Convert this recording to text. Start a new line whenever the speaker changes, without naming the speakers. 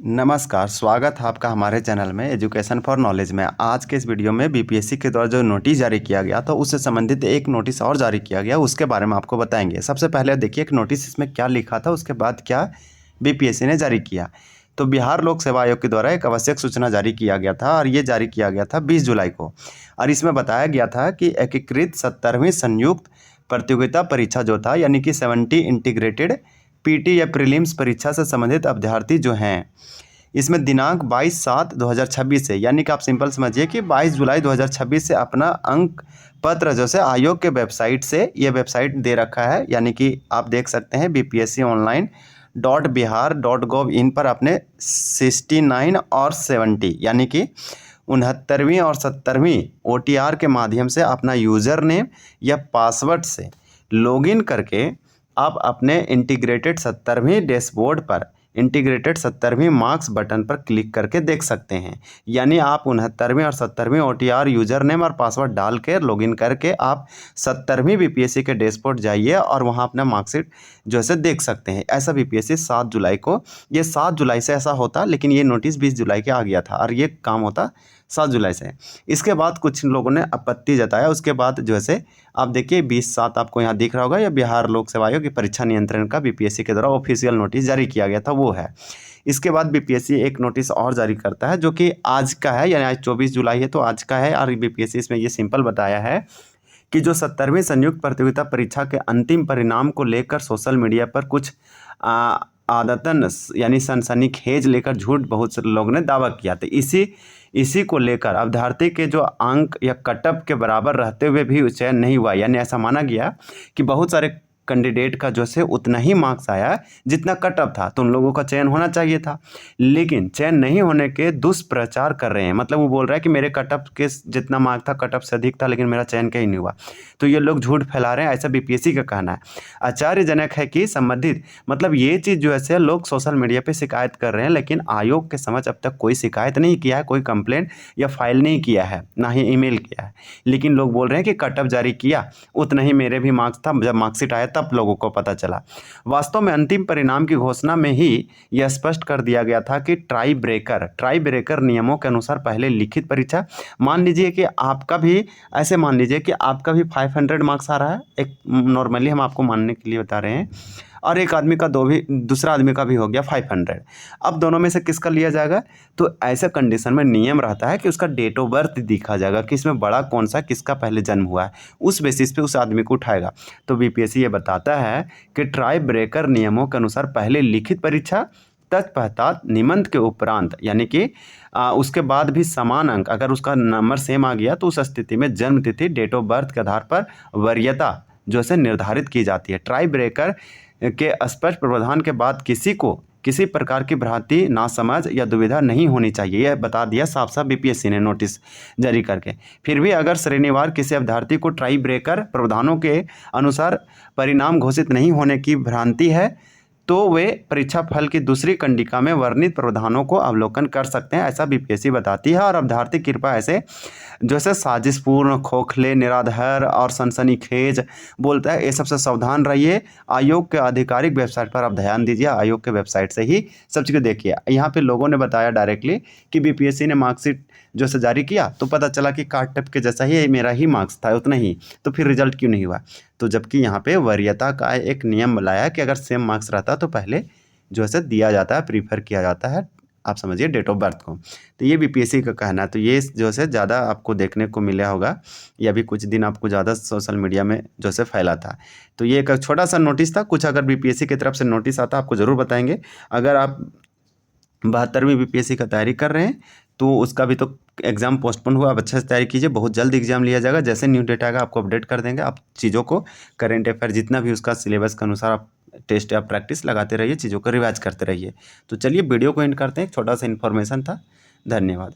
नमस्कार, स्वागत है आपका हमारे चैनल में एजुकेशन फॉर नॉलेज में। आज के इस वीडियो में बीपीएससी के द्वारा जो नोटिस जारी किया गया तो उससे संबंधित एक नोटिस और जारी किया गया, उसके बारे में आपको बताएंगे। सबसे पहले देखिए एक नोटिस इसमें क्या लिखा था, उसके बाद क्या बीपीएससी ने जारी किया। तो बिहार लोक सेवा आयोग के द्वारा एक आवश्यक सूचना जारी किया गया था और ये जारी किया गया था 20 जुलाई को। और इसमें बताया गया था कि एकीकृत 17वीं संयुक्त प्रतियोगिता परीक्षा जो था यानी कि 70 इंटीग्रेटेड पीटी या प्रीलिम्स परीक्षा से संबंधित अभ्यर्थी जो हैं, इसमें दिनांक 22/7/2026 से, यानी कि आप सिंपल समझिए कि 22 जुलाई 2026 से अपना अंक पत्र जो से आयोग के वेबसाइट से, ये वेबसाइट दे रखा है, यानी कि आप देख सकते हैं bpsconline.bihar.gov.in पर अपने 69 और 70 यानी कि 69वीं और 70वीं OTR के माध्यम से अपना यूज़र नेम या पासवर्ड से लॉगिन करके आप अपने इंटीग्रेटेड 70वीं डैशबोर्ड पर इंटीग्रेटेड 70वीं मार्क्स बटन पर क्लिक करके देख सकते हैं। यानी आप 69वीं और 70वीं OTR यूज़र नेम और पासवर्ड डाल के लॉगिन करके आप 70वीं बीपीएससी के डैशबोर्ड जाइए और वहां अपना मार्कशीट जो है देख सकते हैं। ऐसा बीपीएससी 7 जुलाई को, ये 7 जुलाई से ऐसा होता, लेकिन ये नोटिस 20 जुलाई के आ गया था और ये काम होता 7 जुलाई से। इसके बाद कुछ लोगों ने आपत्ति जताया, उसके बाद जो है आप देखिए 20/7 आपको यहाँ दिख रहा होगा, या बिहार लोक सेवा आयोग की परीक्षा नियंत्रण का बीपीएससी के द्वारा ऑफिशियल नोटिस जारी किया गया था, वो है। इसके बाद बीपीएससी एक नोटिस और जारी करता है जो कि आज का है, यानी आज 24 जुलाई है तो आज का है। और बीपीएससी इसमें ये सिंपल बताया है कि जो 70वीं संयुक्त प्रतियोगिता परीक्षा के अंतिम परिणाम को लेकर सोशल मीडिया पर कुछ आदतन यानी सनसनीखेज लेकर झूठ बहुत से लोगों ने दावा किया था। इसी को लेकर अभ्यर्थी के जो अंक या कटअप के बराबर रहते हुए भी चयन नहीं हुआ, यानी ऐसा माना गया कि बहुत सारे कैंडिडेट का जो से उतना ही मार्क्स आया जितना कटअप था, तो उन लोगों का चयन होना चाहिए था। लेकिन चयन नहीं होने के दुष्प्रचार कर रहे हैं, मतलब वो बोल रहा है कि मेरे कटअप के जितना मार्क था कटअप से अधिक था, लेकिन मेरा चयन कहीं नहीं हुआ। तो ये लोग झूठ फैला रहे हैं, ऐसा बीपीएससी का कहना है। आश्चर्यजनक है कि संबंधित मतलब ये चीज़ जो है लोग सोशल मीडिया पर शिकायत कर रहे हैं, लेकिन आयोग के समझ अब तक कोई शिकायत नहीं किया है, कोई कंप्लेंट या फाइल नहीं किया है, ना ही ईमेल किया है। लेकिन लोग बोल रहे हैं कि कटअप जारी किया उतना ही मेरे भी मार्क्स था, जब मार्कशीट आया तब लोगों को पता चला। वास्तव में अंतिम परिणाम की घोषणा में ही यह स्पष्ट कर दिया गया था कि ट्राई ब्रेकर नियमों के अनुसार पहले लिखित परीक्षा, मान लीजिए कि आपका भी ऐसे मान लीजिए कि आपका भी 500 मार्क्स आ रहा है, एक नॉर्मली हम आपको मानने के लिए बता रहे हैं, और एक आदमी का दूसरा आदमी का भी हो गया 500। अब दोनों में से किसका लिया जाएगा? तो ऐसे कंडीशन में नियम रहता है कि उसका डेट ऑफ बर्थ दिखा जाएगा कि इसमें बड़ा कौन सा, किसका पहले जन्म हुआ है, उस बेसिस पे उस आदमी को उठाएगा। तो बीपीएससी ये बताता है कि ट्राई ब्रेकर नियमों के अनुसार पहले लिखित परीक्षा, तत्पश्चात निबंध के उपरांत, यानी कि उसके बाद भी समान अंक, अगर उसका नंबर सेम आ गया तो उस स्थिति में जन्म तिथि डेट ऑफ बर्थ के आधार पर वरीयता जो है निर्धारित की जाती है। ट्राई ब्रेकर के स्पष्ट प्रावधान के बाद किसी को किसी प्रकार की भ्रांति, नासमझ या दुविधा नहीं होनी चाहिए, यह बता दिया साफ साफ बीपीएससी ने नोटिस जारी करके। फिर भी अगर श्रेणीवार किसी अभ्यर्थी को ट्राई ब्रेकर प्रावधानों के अनुसार परिणाम घोषित नहीं होने की भ्रांति है तो वे परीक्षा फल की दूसरी कंडिका में वर्णित प्रावधानों को अवलोकन कर सकते हैं, ऐसा बीपीएससी बताती है। और अभ्यर्थी कृपया ऐसे जैसे साजिशपूर्ण, खोखले, निराधार और सनसनीखेज बोलता है, ये सबसे सावधान रहिए। आयोग के आधिकारिक वेबसाइट पर आप ध्यान दीजिए, आयोग के वेबसाइट से ही सब चीज़ देखिए। यहाँ पे लोगों ने बताया डायरेक्टली कि बीपीएससी ने मार्कशीट जो से जारी किया तो पता चला कि काट के जैसा ही मेरा ही मार्क्स था उतना ही, तो फिर रिजल्ट क्यों नहीं हुआ? तो जबकि यहाँ पे वरीयता का एक नियम बनाया कि अगर सेम मार्क्स रहता तो पहले जो है दिया जाता है, प्रीफर किया जाता है, आप समझिए डेट ऑफ बर्थ को। तो ये बीपीएससी का कहना है। तो ये जो है ज़्यादा आपको देखने को मिला होगा, या भी कुछ दिन आपको ज़्यादा सोशल मीडिया में जो है फैला था। तो ये एक छोटा सा नोटिस था, कुछ अगर बीपीएससी की तरफ से नोटिस आता आपको ज़रूर बताएंगे। अगर आप 72वीं बीपीएससी का तैयारी कर रहे हैं तो उसका भी तो एग्ज़ाम पोस्टपोन हुआ, आप अच्छे से तैयारी कीजिए, बहुत जल्द एग्जाम लिया जाएगा। जैसे न्यू डेटा आएगा आपको अपडेट कर देंगे। आप चीज़ों को करेंट अफेयर जितना भी उसका सिलेबस के अनुसार आप टेस्ट या प्रैक्टिस लगाते रहिए, चीज़ों को रिवाइज करते रहिए। तो चलिए वीडियो को एंड करते हैं, एक छोटा सा इन्फॉर्मेशन था। धन्यवाद।